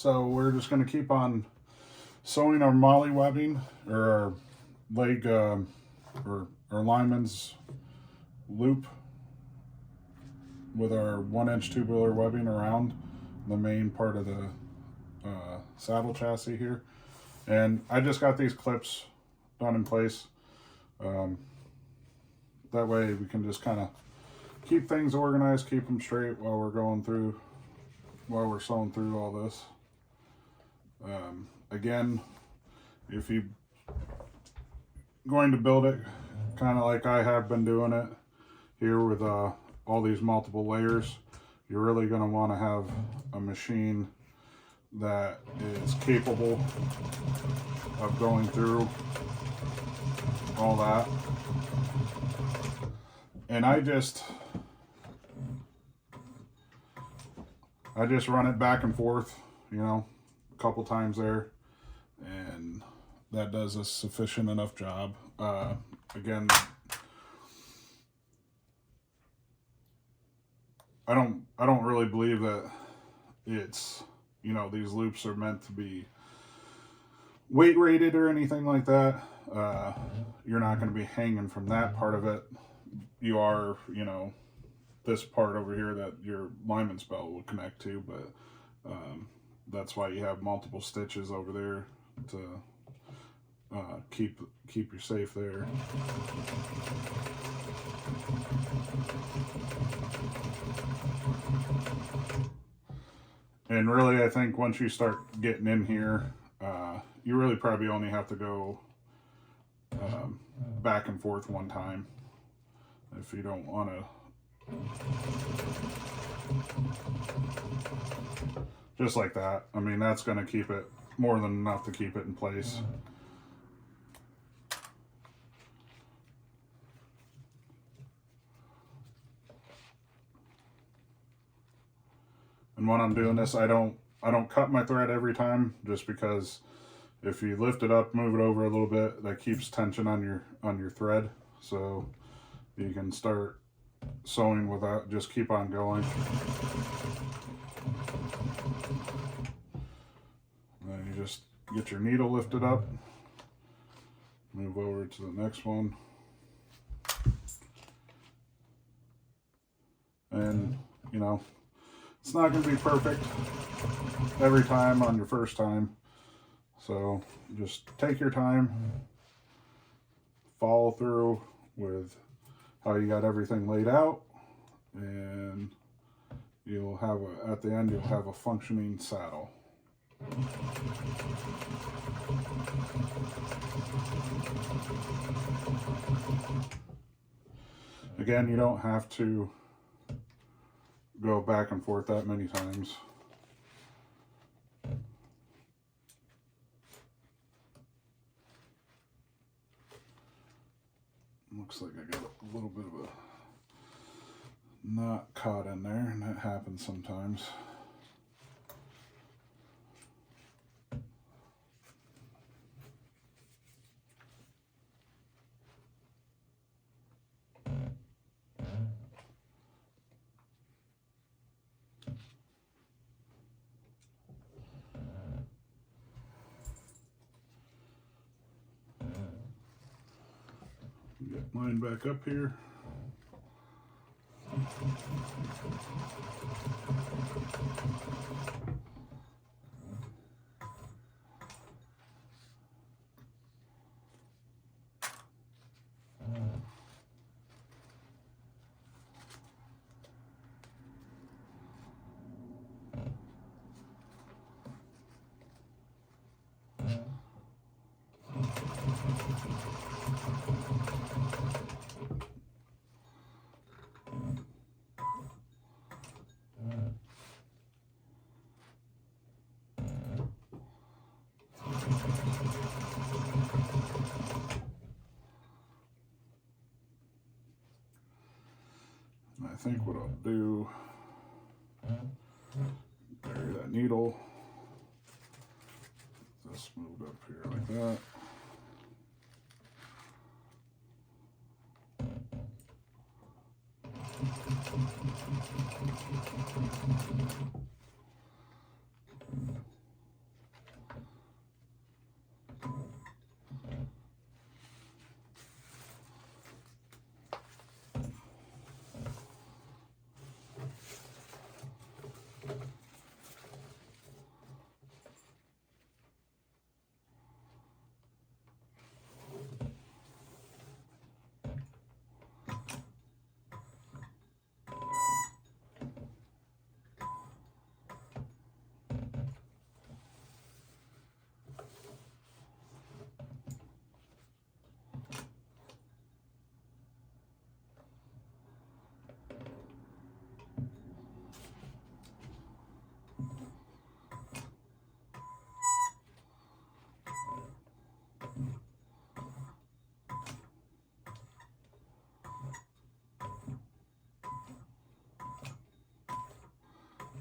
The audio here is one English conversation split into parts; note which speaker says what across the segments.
Speaker 1: So we're just going to keep on sewing our Molle webbing, or our leg, or lineman's loop with our 1-inch tubular webbing around the main part of the saddle chassis here. And I just got these clips done in place. That way we can just kind of keep things organized, keep them straight while we're sewing through all this. Again, if you're going to build it kind of like I have been doing it here with all these multiple layers, you're really going to want to have a machine that is capable of going through all that. And I just run it back and forth, you know, a couple times there, and that does a sufficient enough job. Again, I don't really believe that it's, you know, these loops are meant to be weight rated or anything like that. You're not going to be hanging from that part of it. You are, you know, this part over here that your lineman's belt will connect to, but that's why you have multiple stitches over there to keep you safe there. And really, I think once you start getting in here, you really probably only have to go back and forth one time if you don't want to. Just like that. I mean, that's going to keep it more than enough to keep it in place. And when I'm doing this, I don't cut my thread every time, just because if you lift it up, move it over a little bit, that keeps tension on your thread, so you can start sewing without, just keep on going. And then you just get your needle lifted up, move over to the next one, and you know, it's not going to be perfect every time on your first time, so just take your time, follow through with how you got everything laid out, and you'll have at the end you'll have a functioning saddle. Again, you don't have to go back and forth that many times. Looks like I got a little bit of a knot caught in there, and that happens sometimes. Get mine back up here. I think what I'll do, bury that needle, just moved up here like that.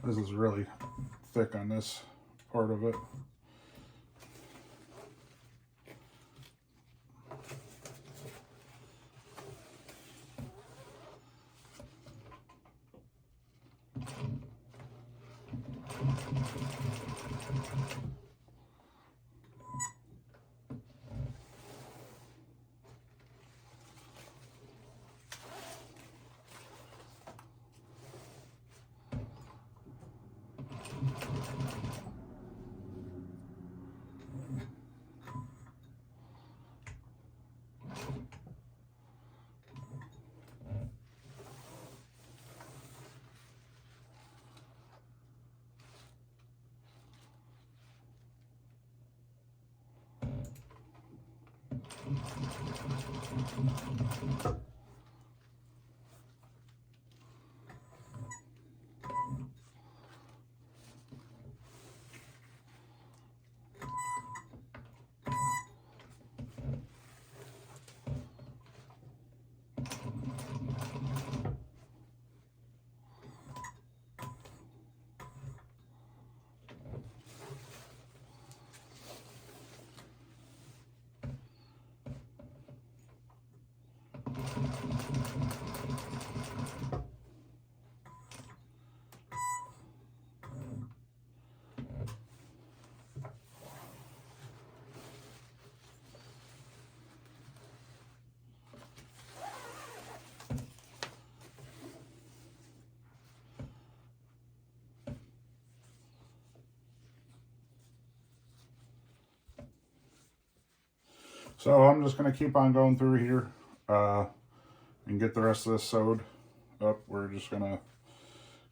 Speaker 1: This is really thick on this part of it. So I'm just going to keep on going through here and get the rest of this sewed up. We're just going to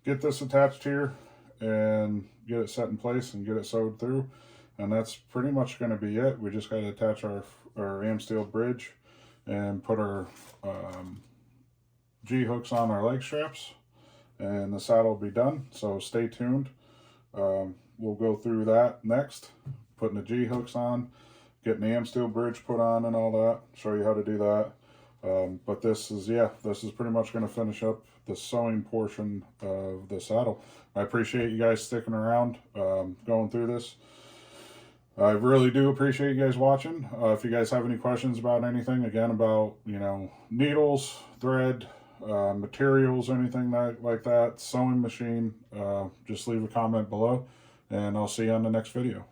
Speaker 1: get this attached here and get it set in place and get it sewed through. And that's pretty much going to be it. We just got to attach our steel bridge and put our G-hooks on our leg straps. And the saddle will be done. So stay tuned. We'll go through that next. Putting the G-hooks on, getting the steel bridge put on and all that. Show you how to do that. But this is pretty much going to finish up the sewing portion of the saddle. I appreciate you guys sticking around, going through this. I really do appreciate you guys watching. If you guys have any questions about anything, again, about, needles, thread, materials, anything like that, sewing machine, just leave a comment below, and I'll see you on the next video.